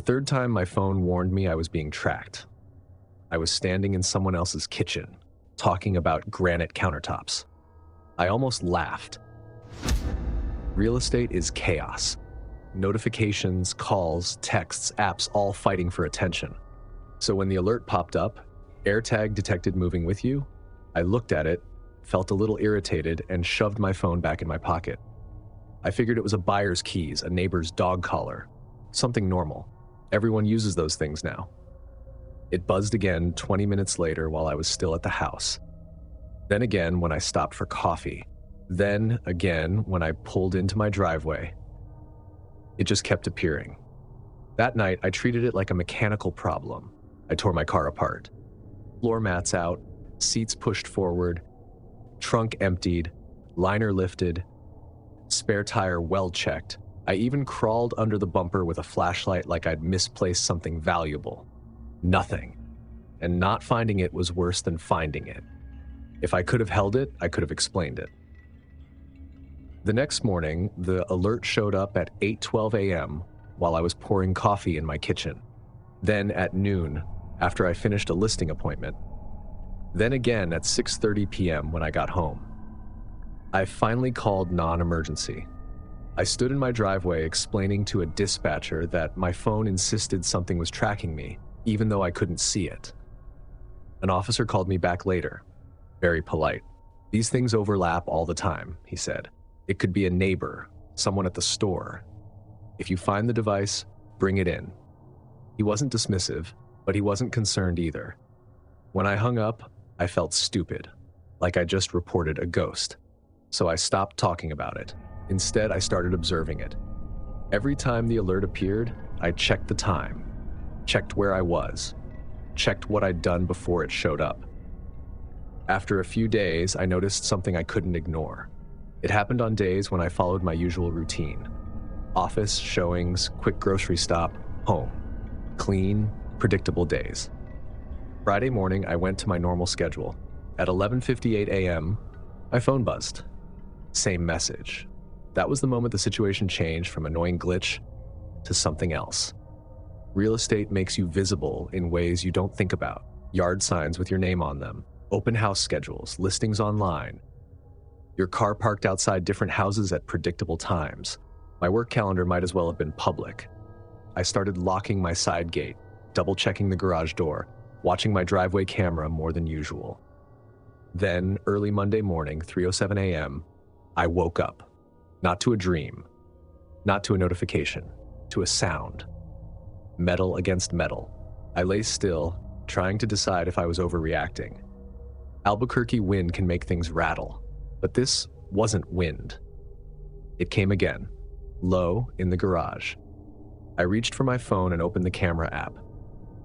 third time my phone warned me I was being tracked. I was standing in someone else's kitchen, talking about granite countertops. I almost laughed. Real estate is chaos. Notifications, calls, texts, apps all fighting for attention. So when the alert popped up, Airtag detected moving with you, I looked at it, felt a little irritated, and shoved my phone back in my pocket. I figured it was a buyer's keys, a neighbor's dog collar, something normal. Everyone uses those things now. It buzzed again 20 minutes later while I was still at the house. Then again when I stopped for coffee. Then again when I pulled into my driveway. It just kept appearing. That night, I treated it like a mechanical problem. I tore my car apart. Floor mats out, seats pushed forward, trunk emptied, liner lifted, spare tire well checked. I even crawled under the bumper with a flashlight like I'd misplaced something valuable. Nothing. And not finding it was worse than finding it. If I could have held it, I could have explained it. The next morning, the alert showed up at 8:12 a.m. while I was pouring coffee in my kitchen. Then at noon, after I finished a listing appointment. Then again at 6:30 p.m. when I got home. I finally called non-emergency. I stood in my driveway explaining to a dispatcher that my phone insisted something was tracking me, even though I couldn't see it. An officer called me back later, very polite. "These things overlap all the time," he said. "It could be a neighbor, someone at the store. If you find the device, bring it in." He wasn't dismissive, but he wasn't concerned either. When I hung up, I felt stupid, like I just reported a ghost. So I stopped talking about it. Instead, I started observing it. Every time the alert appeared, I checked the time, checked where I was, checked what I'd done before it showed up. After a few days, I noticed something I couldn't ignore. It happened on days when I followed my usual routine. Office, showings, quick grocery stop, home. Clean, predictable days. Friday morning, I went to my normal schedule. At 11:58 a.m., my phone buzzed. Same message. That was the moment the situation changed from annoying glitch to something else. Real estate makes you visible in ways you don't think about. Yard signs with your name on them, open house schedules, listings online. Your car parked outside different houses at predictable times. My work calendar might as well have been public. I started locking my side gate, double-checking the garage door, watching my driveway camera more than usual. Then, early Monday morning, 3:07 a.m., I woke up. Not to a dream, not to a notification, to a sound. Metal against metal. I lay still, trying to decide if I was overreacting. Albuquerque wind can make things rattle, but this wasn't wind. It came again, low in the garage. I reached for my phone and opened the camera app.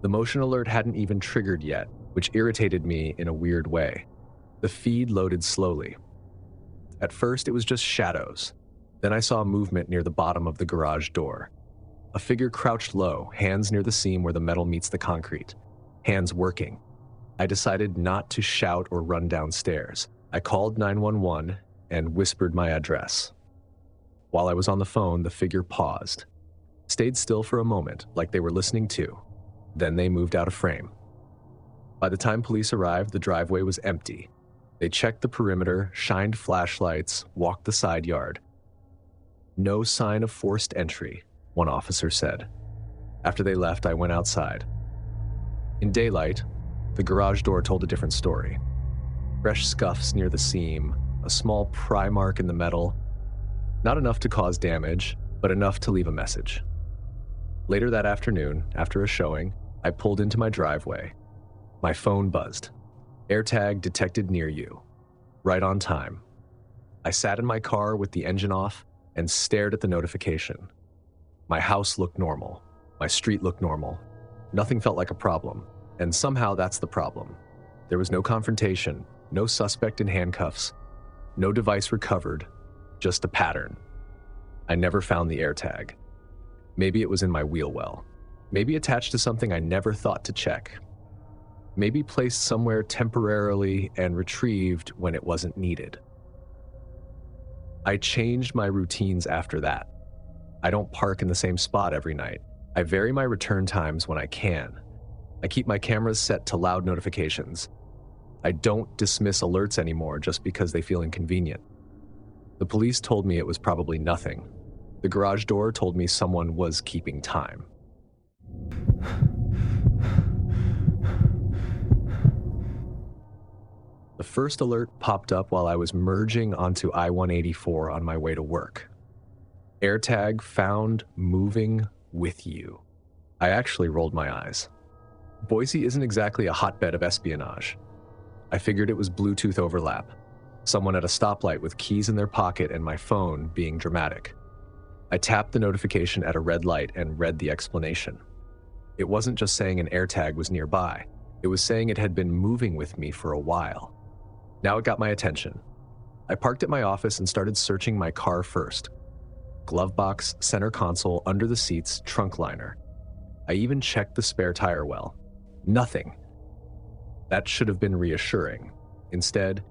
The motion alert hadn't even triggered yet, which irritated me in a weird way. The feed loaded slowly. At first, it was just shadows. Then I saw movement near the bottom of the garage door. A figure crouched low, hands near the seam where the metal meets the concrete. Hands working. I decided not to shout or run downstairs. I called 911 and whispered my address. While I was on the phone, the figure paused. Stayed still for a moment, like they were listening too. Then they moved out of frame. By the time police arrived, the driveway was empty. They checked the perimeter, shined flashlights, walked the side yard. "No sign of forced entry," one officer said. After they left, I went outside. In daylight, the garage door told a different story. Fresh scuffs near the seam, a small pry mark in the metal. Not enough to cause damage, but enough to leave a message. Later that afternoon, after a showing, I pulled into my driveway. My phone buzzed. Airtag detected near you. Right on time. I sat in my car with the engine off and stared at the notification. My house looked normal. My street looked normal. Nothing felt like a problem. And somehow that's the problem. There was no confrontation, no suspect in handcuffs, no device recovered, just a pattern. I never found the Airtag. Maybe it was in my wheel well. Maybe attached to something I never thought to check. Maybe placed somewhere temporarily and retrieved when it wasn't needed. I changed my routines after that. I don't park in the same spot every night. I vary my return times when I can. I keep my cameras set to loud notifications. I don't dismiss alerts anymore just because they feel inconvenient. The police told me it was probably nothing. The garage door told me someone was keeping time. The first alert popped up while I was merging onto I-184 on my way to work. Airtag found moving with you. I actually rolled my eyes. Boise isn't exactly a hotbed of espionage. I figured it was Bluetooth overlap, someone at a stoplight with keys in their pocket and my phone being dramatic. I tapped the notification at a red light and read the explanation. It wasn't just saying an AirTag was nearby. It was saying it had been moving with me for a while. Now it got my attention. I parked at my office and started searching my car first. Glove box, center console, under the seats, trunk liner. I even checked the spare tire well. Nothing. That should have been reassuring. Instead,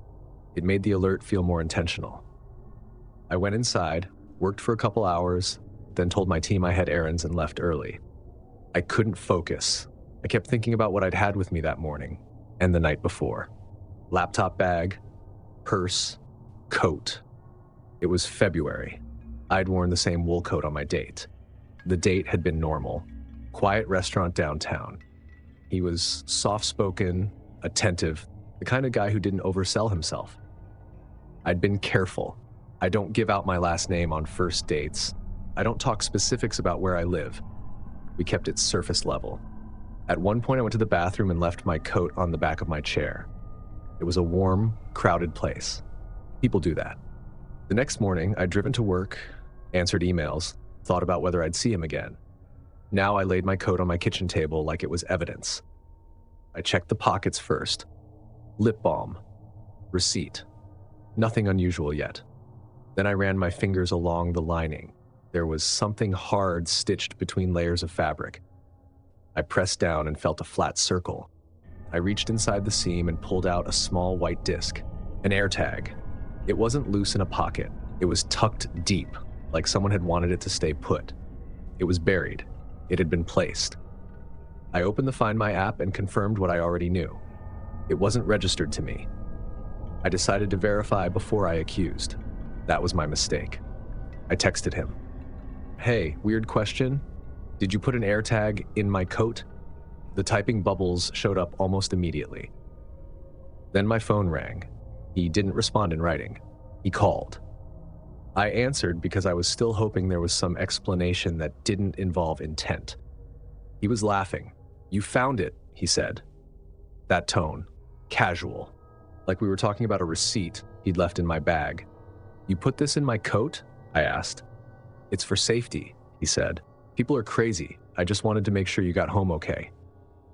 it made the alert feel more intentional. I went inside, worked for a couple hours, then told my team I had errands and left early. I couldn't focus. I kept thinking about what I'd had with me that morning and the night before. Laptop bag, purse, coat. It was February. I'd worn the same wool coat on my date. The date had been normal. Quiet restaurant downtown. He was soft-spoken, attentive, the kind of guy who didn't oversell himself. I'd been careful. I don't give out my last name on first dates. I don't talk specifics about where I live. We kept it surface level. At one point, I went to the bathroom and left my coat on the back of my chair. It was a warm, crowded place. People do that. The next morning, I'd driven to work, answered emails, thought about whether I'd see him again. Now I laid my coat on my kitchen table like it was evidence. I checked the pockets first. Lip balm. Receipt. Nothing unusual yet. Then I ran my fingers along the lining. There was something hard stitched between layers of fabric. I pressed down and felt a flat circle. I reached inside the seam and pulled out a small white disc, an AirTag. It wasn't loose in a pocket. It was tucked deep, like someone had wanted it to stay put. It was buried. It had been placed. I opened the Find My app and confirmed what I already knew. It wasn't registered to me. I decided to verify before I accused. That was my mistake. I texted him. Hey, weird question. Did you put an AirTag in my coat? The typing bubbles showed up almost immediately. Then my phone rang. He didn't respond in writing. He called. I answered because I was still hoping there was some explanation that didn't involve intent. He was laughing. You found it, he said. That tone. Casual. Like we were talking about a receipt he'd left in my bag. You put this in my coat? I asked. It's for safety, he said. People are crazy. I just wanted to make sure you got home okay.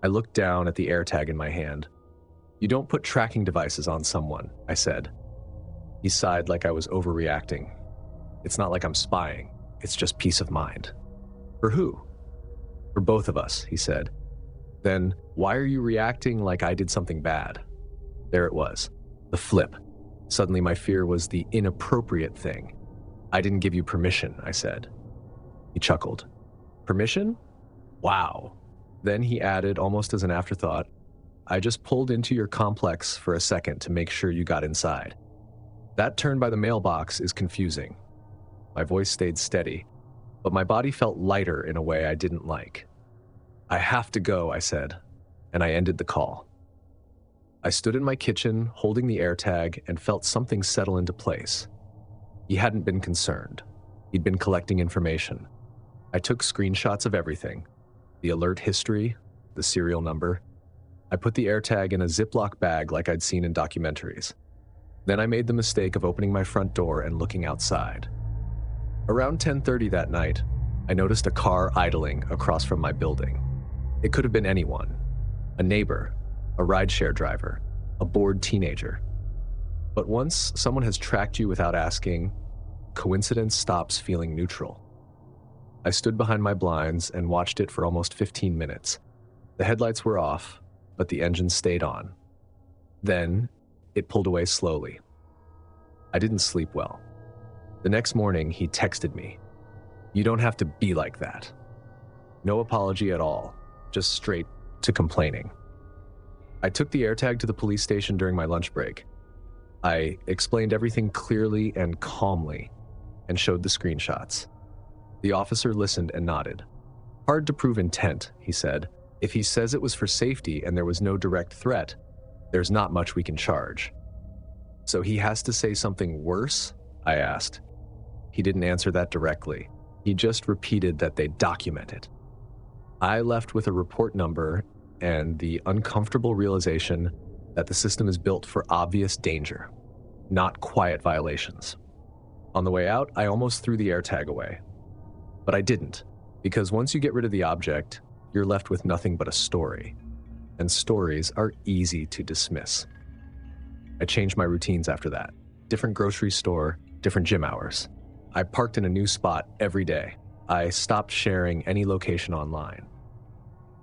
I looked down at the AirTag in my hand. You don't put tracking devices on someone, I said. He sighed like I was overreacting. It's not like I'm spying. It's just peace of mind. For who? For both of us, he said. Then why are you reacting like I did something bad? There it was. The flip. Suddenly my fear was the inappropriate thing. I didn't give you permission, I said. He chuckled. Permission? Wow. Then he added, almost as an afterthought, I just pulled into your complex for a second to make sure you got inside. That turn by the mailbox is confusing. My voice stayed steady, but my body felt lighter in a way I didn't like. I have to go, I said, and I ended the call. I stood in my kitchen, holding the AirTag, and felt something settle into place. He hadn't been concerned. He'd been collecting information. I took screenshots of everything. The alert history, the serial number. I put the AirTag in a Ziploc bag like I'd seen in documentaries. Then I made the mistake of opening my front door and looking outside. Around 10:30 that night, I noticed a car idling across from my building. It could have been anyone. A neighbor, a rideshare driver, a bored teenager. But once someone has tracked you without asking, coincidence stops feeling neutral. I stood behind my blinds and watched it for almost 15 minutes. The headlights were off, but the engine stayed on. Then, it pulled away slowly. I didn't sleep well. The next morning, he texted me, "You don't have to be like that." No apology at all, just straight to complaining. I took the Airtag to the police station during my lunch break. I explained everything clearly and calmly and showed the screenshots. The officer listened and nodded. Hard to prove intent, he said. If he says it was for safety and there was no direct threat, there's not much we can charge. So he has to say something worse? I asked. He didn't answer that directly. He just repeated that they'd document it. I left with a report number and the uncomfortable realization that the system is built for obvious danger, not quiet violations. On the way out, I almost threw the AirTag away. But I didn't, because once you get rid of the object, you're left with nothing but a story. And stories are easy to dismiss. I changed my routines after that. Different grocery store, different gym hours. I parked in a new spot every day. I stopped sharing any location online.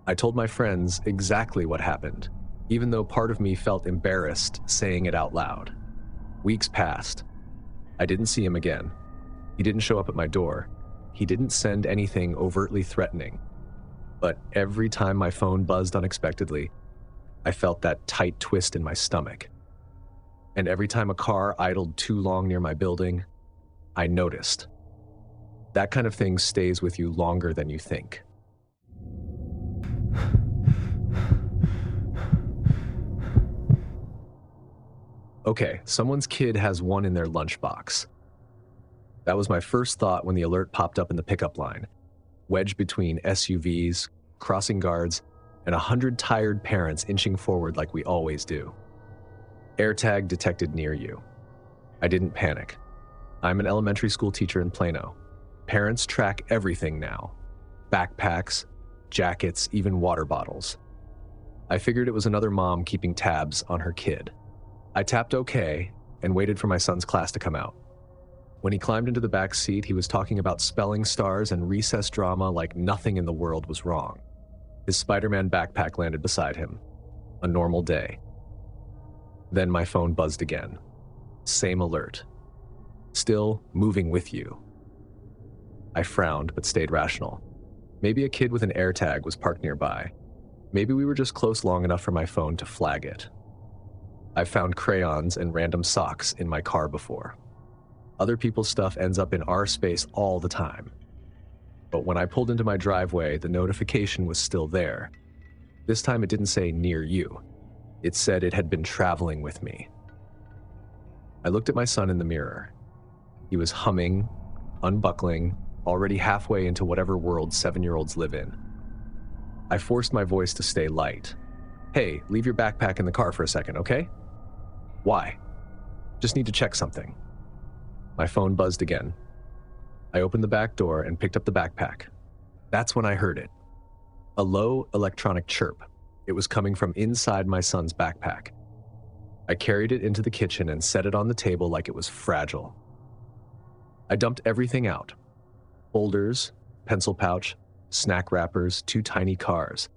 I told my friends exactly what happened, even though part of me felt embarrassed saying it out loud. Weeks passed. I didn't see him again. He didn't show up at my door. He didn't send anything overtly threatening. But every time my phone buzzed unexpectedly, I felt that tight twist in my stomach. And every time a car idled too long near my building, I noticed. That kind of thing stays with you longer than you think. Okay, someone's kid has one in their lunchbox. That was my first thought when the alert popped up in the pickup line, wedged between SUVs, crossing guards, and 100 tired parents inching forward like we always do. AirTag detected near you. I didn't panic. I'm an elementary school teacher in Plano. Parents track everything now. Backpacks, jackets, even water bottles. I figured it was another mom keeping tabs on her kid. I tapped OK and waited for my son's class to come out. When he climbed into the back seat, he was talking about spelling stars and recess drama like nothing in the world was wrong. His Spider-Man backpack landed beside him. A normal day. Then my phone buzzed again. Same alert. Still moving with you. I frowned but stayed rational. Maybe a kid with an AirTag was parked nearby. Maybe we were just close long enough for my phone to flag it. I've found crayons and random socks in my car before. Other people's stuff ends up in our space all the time. But when I pulled into my driveway, the notification was still there. This time it didn't say near you. It said it had been traveling with me. I looked at my son in the mirror. He was humming, unbuckling, already halfway into whatever world 7-year-olds live in. I forced my voice to stay light. Hey, leave your backpack in the car for a second, okay? Why? Just need to check something. My phone buzzed again. I opened the back door and picked up the backpack. That's when I heard it. A low electronic chirp. It was coming from inside my son's backpack. I carried it into the kitchen and set it on the table like it was fragile. I dumped everything out. Folders, pencil pouch, snack wrappers, 2 tiny cars.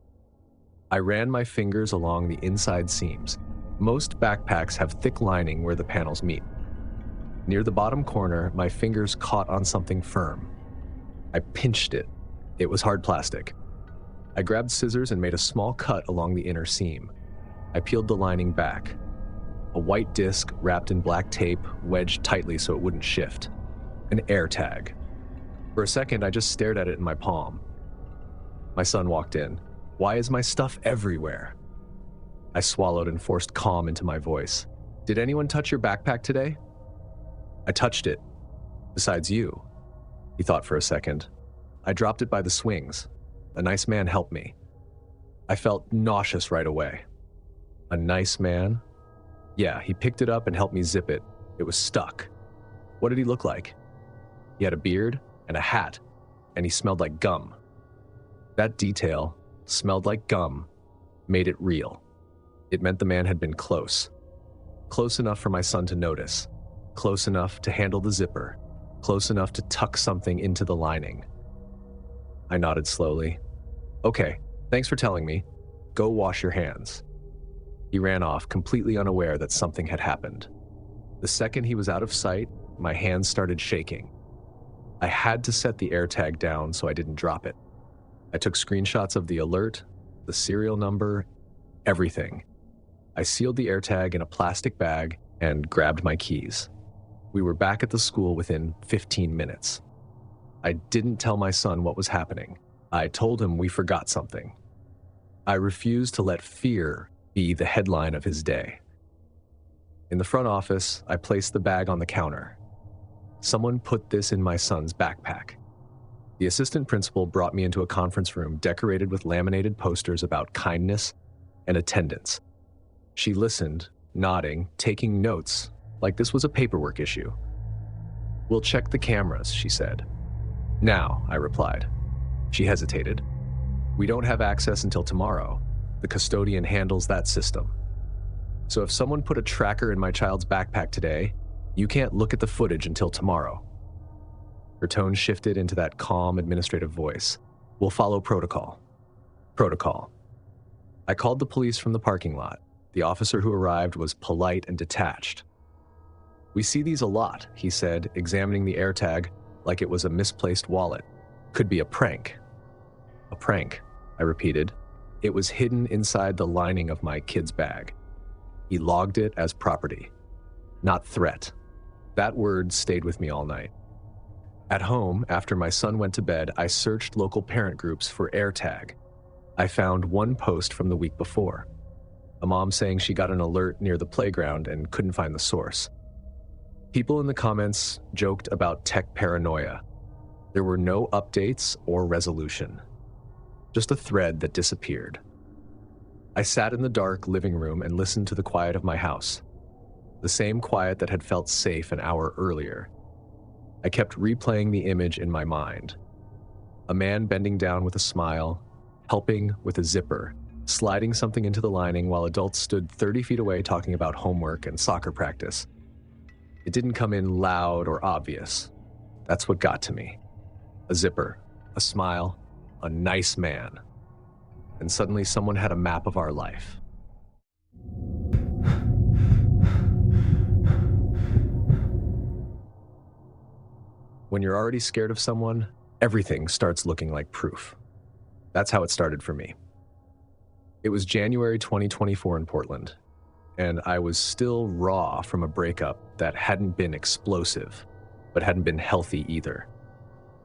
I ran my fingers along the inside seams. Most backpacks have thick lining where the panels meet. Near the bottom corner, my fingers caught on something firm. I pinched it. It was hard plastic. I grabbed scissors and made a small cut along the inner seam. I peeled the lining back. A white disc wrapped in black tape, wedged tightly so it wouldn't shift. An AirTag. For a second, I just stared at it in my palm. My son walked in. Why is my stuff everywhere? I swallowed and forced calm into my voice. Did anyone touch your backpack today? I touched it. Besides you. He thought for a second. I dropped it by the swings. A nice man helped me. I felt nauseous right away. A nice man? Yeah, he picked it up and helped me zip it. It was stuck. What did he look like? He had a beard and a hat, and he smelled like gum. That detail, smelled like gum, made it real. It meant the man had been close. Close enough for my son to notice. Close enough to handle the zipper. Close enough to tuck something into the lining. I nodded slowly. Okay, thanks for telling me. Go wash your hands. He ran off, completely unaware that something had happened. The second he was out of sight, my hands started shaking. I had to set the AirTag down so I didn't drop it. I took screenshots of the alert, the serial number, everything. I sealed the AirTag in a plastic bag and grabbed my keys. We were back at the school within 15 minutes. I didn't tell my son what was happening. I told him we forgot something. I refused to let fear be the headline of his day. In the front office, I placed the bag on the counter. Someone put this in my son's backpack. The assistant principal brought me into a conference room decorated with laminated posters about kindness and attendance. She listened, nodding, taking notes, like this was a paperwork issue. "We'll check the cameras," she said. "Now," I replied. She hesitated. "We don't have access until tomorrow. The custodian handles that system. So if someone put a tracker in my child's backpack today, you can't look at the footage until tomorrow." Her tone shifted into that calm, administrative voice. "We'll follow protocol." Protocol. I called the police from the parking lot. The officer who arrived was polite and detached. "We see these a lot," he said, examining the AirTag like it was a misplaced wallet. "Could be a prank." "A prank," I repeated. It was hidden inside the lining of my kid's bag. He logged it as property, not threat. That word stayed with me all night. At home, after my son went to bed, I searched local parent groups for AirTag. I found one post from the week before. A mom saying she got an alert near the playground and couldn't find the source. People in the comments joked about tech paranoia. There were no updates or resolution. Just a thread that disappeared. I sat in the dark living room and listened to the quiet of my house. The same quiet that had felt safe an hour earlier. I kept replaying the image in my mind. A man bending down with a smile, helping with a zipper, sliding something into the lining while adults stood 30 feet away talking about homework and soccer practice. It didn't come in loud or obvious. That's what got to me. A zipper, a smile, a nice man. And suddenly someone had a map of our life. When you're already scared of someone, everything starts looking like proof. That's how it started for me. It was January 2024 in Portland, and I was still raw from a breakup that hadn't been explosive, but hadn't been healthy either.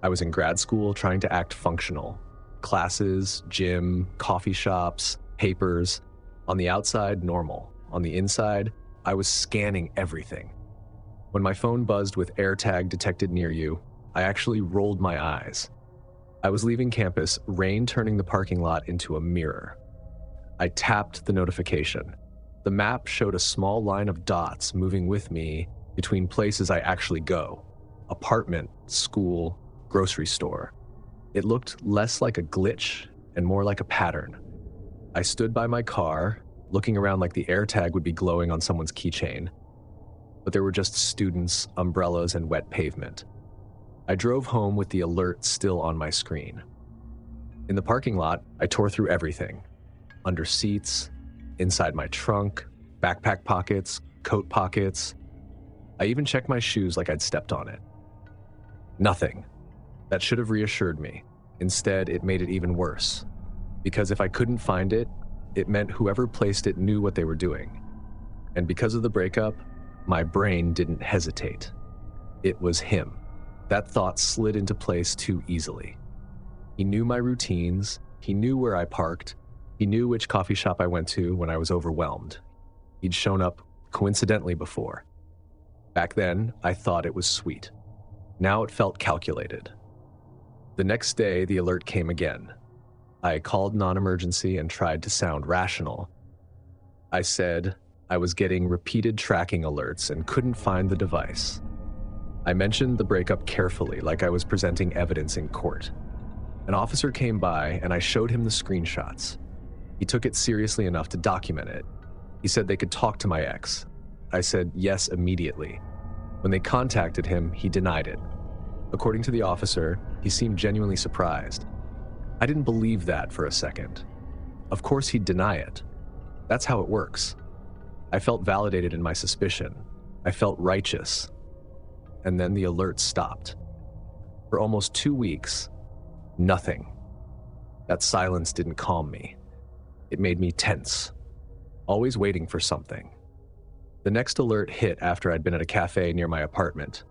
I was in grad school trying to act functional. Classes, gym, coffee shops, papers. On the outside, normal. On the inside, I was scanning everything. When my phone buzzed with AirTag detected near you, I actually rolled my eyes. I was leaving campus, rain turning the parking lot into a mirror. I tapped the notification. The map showed a small line of dots moving with me between places I actually go. Apartment, school, grocery store. It looked less like a glitch and more like a pattern. I stood by my car, looking around like the AirTag would be glowing on someone's keychain. But there were just students, umbrellas, and wet pavement. I drove home with the alert still on my screen. In the parking lot, I tore through everything. Under seats, inside my trunk, backpack pockets, coat pockets. I even checked my shoes like I'd stepped on it. Nothing. That should have reassured me. Instead, it made it even worse. Because if I couldn't find it, it meant whoever placed it knew what they were doing. And because of the breakup, my brain didn't hesitate. It was him. That thought slid into place too easily. He knew my routines, he knew where I parked, he knew which coffee shop I went to when I was overwhelmed. He'd shown up coincidentally before. Back then, I thought it was sweet. Now it felt calculated. The next day, the alert came again. I called non-emergency and tried to sound rational. I said I was getting repeated tracking alerts and couldn't find the device. I mentioned the breakup carefully, like I was presenting evidence in court. An officer came by and I showed him the screenshots. He took it seriously enough to document it. He said they could talk to my ex. I said yes immediately. When they contacted him, he denied it. According to the officer, he seemed genuinely surprised. I didn't believe that for a second. Of course he'd deny it. That's how it works. I felt validated in my suspicion. I felt righteous. And then the alert stopped. For almost 2 weeks, nothing. That silence didn't calm me. It made me tense, always waiting for something. The next alert hit after I'd been at a cafe near my apartment.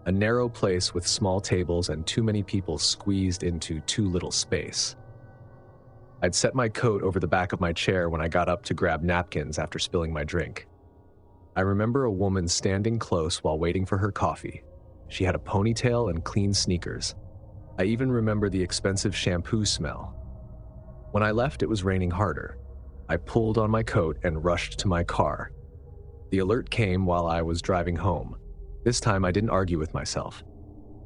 A narrow place with small tables and too many people squeezed into too little space. I'd set my coat over the back of my chair when I got up to grab napkins after spilling my drink. I remember a woman standing close while waiting for her coffee. She had a ponytail and clean sneakers. I even remember the expensive shampoo smell. When I left, it was raining harder. I pulled on my coat and rushed to my car. The alert came while I was driving home. This time, I didn't argue with myself.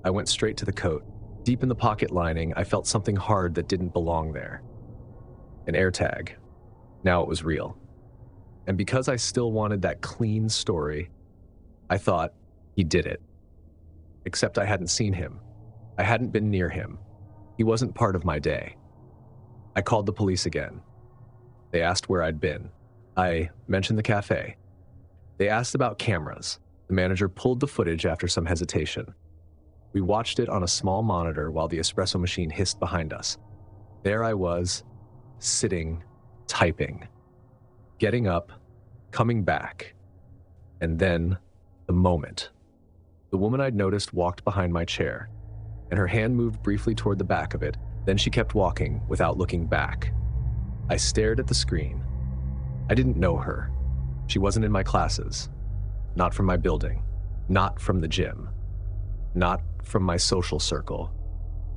I went straight to the coat. Deep in the pocket lining, I felt something hard that didn't belong there. An Airtag. Now it was real. And because I still wanted that clean story, I thought he did it. Except I hadn't seen him. I hadn't been near him. He wasn't part of my day. I called the police again. They asked where I'd been. I mentioned the cafe. They asked about cameras. The manager pulled the footage after some hesitation. We watched it on a small monitor while the espresso machine hissed behind us. There I was, sitting, typing, getting up, coming back, and then the moment. The woman I'd noticed walked behind my chair, and her hand moved briefly toward the back of it. Then she kept walking without looking back. I stared at the screen. I didn't know her. She wasn't in my classes, not from my building, not from the gym, not from my social circle.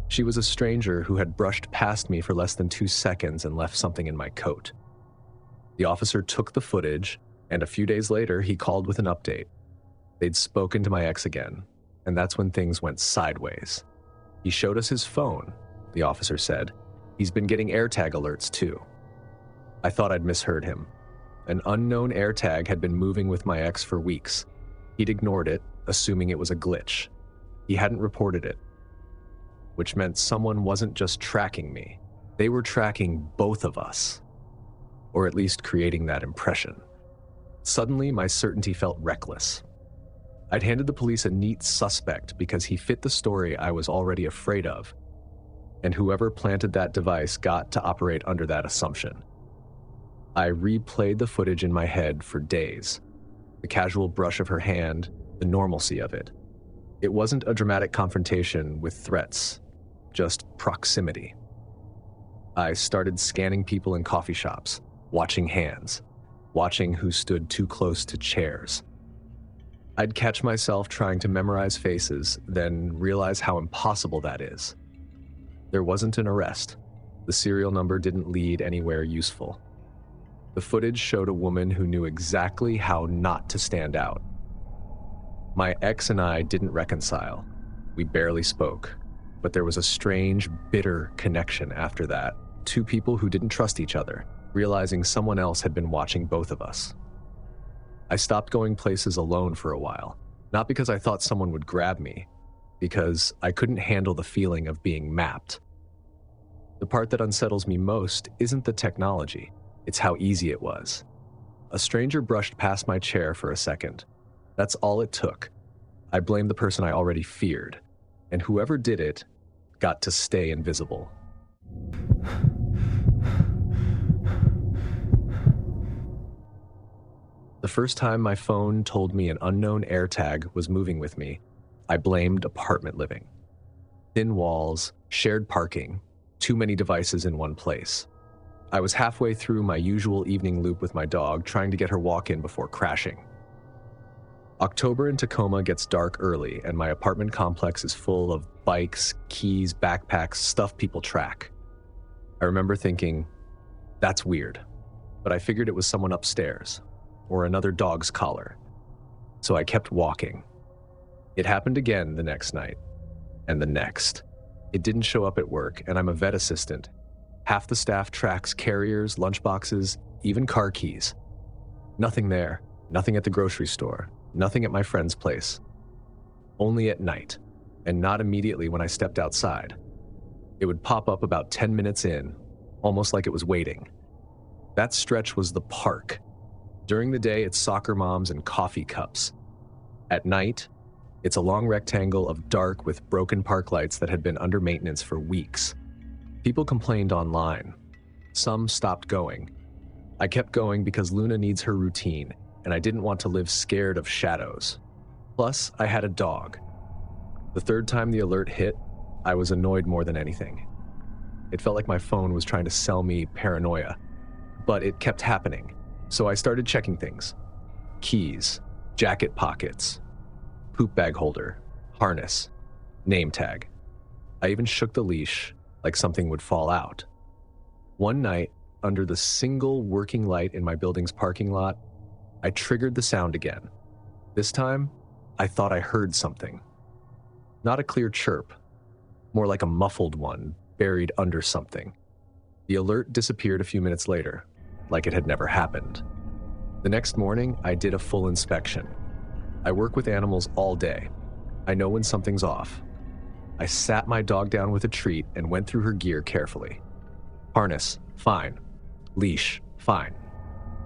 She was a stranger who had brushed past me for less than 2 seconds and left something in my coat. The officer took the footage, and a few days later, he called with an update. They'd spoken to my ex again, and that's when things went sideways. He showed us his phone, the officer said. He's been getting Airtag alerts too. I thought I'd misheard him. An unknown Airtag had been moving with my ex for weeks. He'd ignored it, assuming it was a glitch. He hadn't reported it, which meant someone wasn't just tracking me. They were tracking both of us, or at least creating that impression. Suddenly, my certainty felt reckless. I'd handed the police a neat suspect because he fit the story I was already afraid of, and whoever planted that device got to operate under that assumption. I replayed the footage in my head for days. The casual brush of her hand, the normalcy of it. It wasn't a dramatic confrontation with threats, just proximity. I started scanning people in coffee shops, watching hands, watching who stood too close to chairs. I'd catch myself trying to memorize faces, then realize how impossible that is. There wasn't an arrest. The serial number didn't lead anywhere useful. The footage showed a woman who knew exactly how not to stand out. My ex and I didn't reconcile. We barely spoke, but there was a strange, bitter connection after that. Two people who didn't trust each other, realizing someone else had been watching both of us. I stopped going places alone for a while, not because I thought someone would grab me, because I couldn't handle the feeling of being mapped. The part that unsettles me most isn't the technology, it's how easy it was. A stranger brushed past my chair for a second. That's all it took. I blamed the person I already feared, and whoever did it got to stay invisible. The first time my phone told me an unknown Airtag was moving with me, I blamed apartment living. Thin walls, shared parking, too many devices in one place. I was halfway through my usual evening loop with my dog, trying to get her walk in before crashing. October in Tacoma gets dark early, and my apartment complex is full of bikes, keys, backpacks, stuff people track. I remember thinking, that's weird, but I figured it was someone upstairs, or another dog's collar. So I kept walking. It happened again the next night, and the next. It didn't show up at work, and I'm a vet assistant. Half the staff tracks carriers, lunchboxes, even car keys. Nothing there, nothing at the grocery store, nothing at my friend's place. Only at night, and not immediately when I stepped outside. It would pop up about 10 minutes in, almost like it was waiting. That stretch was the park. During the day, it's soccer moms and coffee cups. At night, it's a long rectangle of dark with broken park lights that had been under maintenance for weeks. People complained online. Some stopped going. I kept going because Luna needs her routine, and I didn't want to live scared of shadows. Plus, I had a dog. The third time the alert hit, I was annoyed more than anything. It felt like my phone was trying to sell me paranoia, but it kept happening, so I started checking things. Keys, jacket pockets, poop bag holder, harness, name tag. I even shook the leash like something would fall out. One night, under the single working light in my building's parking lot, I triggered the sound again. This time, I thought I heard something. Not a clear chirp, more like a muffled one buried under something. The alert disappeared a few minutes later, like it had never happened. The next morning, I did a full inspection. I work with animals all day. I know when something's off. I sat my dog down with a treat and went through her gear carefully. Harness, fine. Leash, fine.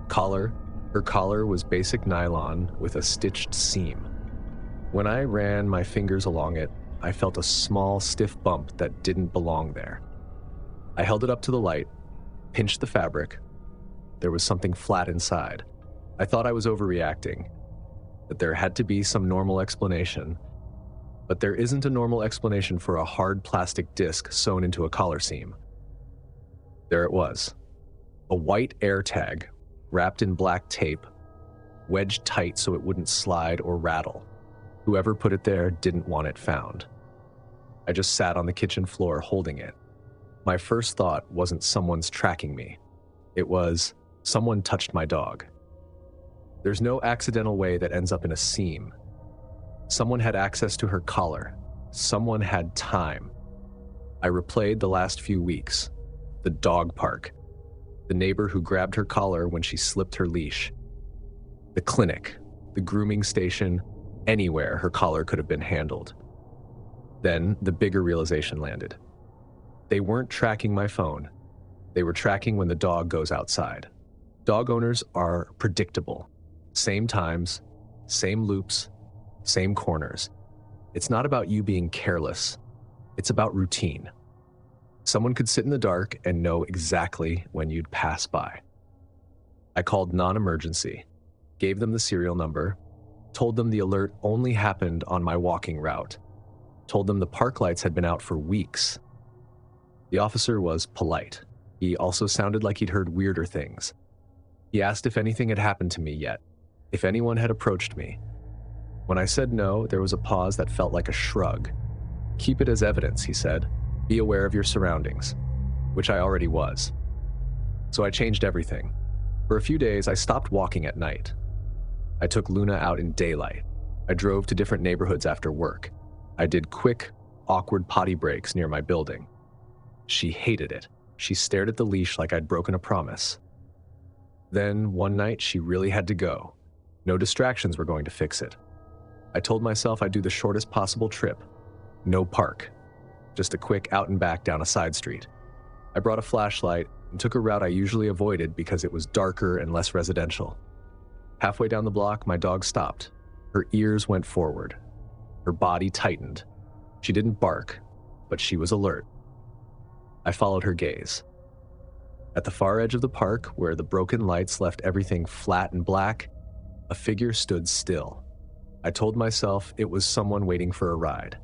Collar, her collar was basic nylon with a stitched seam. When I ran my fingers along it, I felt a small, stiff bump that didn't belong there. I held it up to the light, pinched the fabric. There was something flat inside. I thought I was overreacting, that there had to be some normal explanation. But there isn't a normal explanation for a hard plastic disc sewn into a collar seam. There it was. A white Airtag, wrapped in black tape, wedged tight so it wouldn't slide or rattle. Whoever put it there didn't want it found. I just sat on the kitchen floor holding it. My first thought wasn't someone's tracking me. It was, someone touched my dog. There's no accidental way that ends up in a seam. Someone had access to her collar. Someone had time. I replayed the last few weeks. The dog park. The neighbor who grabbed her collar when she slipped her leash. The clinic. The grooming station. Anywhere her collar could have been handled. Then the bigger realization landed. They weren't tracking my phone. They were tracking when the dog goes outside. Dog owners are predictable. Same times, same loops, same corners. It's not about you being careless. It's about routine. Someone could sit in the dark and know exactly when you'd pass by. I called non-emergency, gave them the serial number, told them the alert only happened on my walking route, told them the park lights had been out for weeks. The officer was polite. He also sounded like he'd heard weirder things. He asked if anything had happened to me yet, if anyone had approached me. When I said no, there was a pause that felt like a shrug. Keep it as evidence, he said. Be aware of your surroundings, which I already was. So I changed everything. For a few days, I stopped walking at night. I took Luna out in daylight. I drove to different neighborhoods after work. I did quick, awkward potty breaks near my building. She hated it. She stared at the leash like I'd broken a promise. Then, one night, she really had to go. No distractions were going to fix it. I told myself I'd do the shortest possible trip. No park. Just a quick out and back down a side street. I brought a flashlight and took a route I usually avoided because it was darker and less residential. Halfway down the block, my dog stopped. Her ears went forward. Her body tightened. She didn't bark, but she was alert. I followed her gaze. At the far edge of the park, where the broken lights left everything flat and black, a figure stood still. I told myself it was someone waiting for a ride.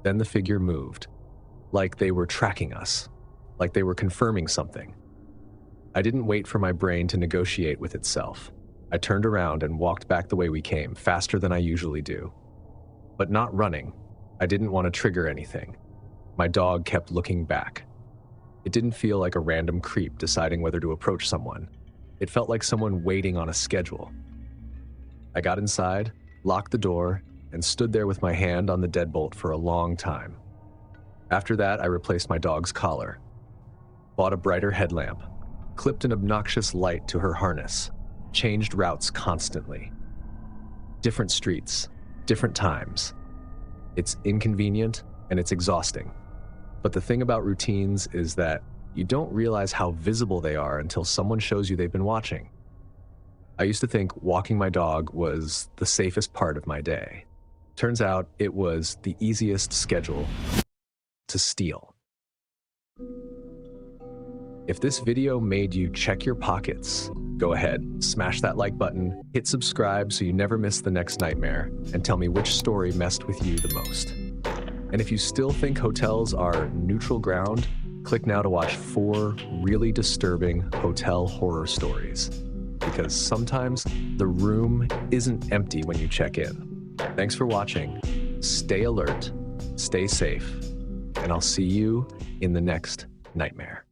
Then the figure moved, like they were tracking us, like they were confirming something. I didn't wait for my brain to negotiate with itself. I turned around and walked back the way we came, faster than I usually do. But not running. I didn't want to trigger anything. My dog kept looking back. It didn't feel like a random creep deciding whether to approach someone. It felt like someone waiting on a schedule. I got inside, locked the door, and stood there with my hand on the deadbolt for a long time. After that, I replaced my dog's collar, bought a brighter headlamp, clipped an obnoxious light to her harness, changed routes constantly. Different streets, different times. It's inconvenient and it's exhausting. But the thing about routines is that you don't realize how visible they are until someone shows you they've been watching. I used to think walking my dog was the safest part of my day. Turns out it was the easiest schedule to steal. If this video made you check your pockets, go ahead, smash that like button, hit subscribe so you never miss the next nightmare, and tell me which story messed with you the most. And if you still think hotels are neutral ground, click now to watch 4 really disturbing hotel horror stories. Because sometimes the room isn't empty when you check in. Thanks for watching. Stay alert, stay safe, and I'll see you in the next nightmare.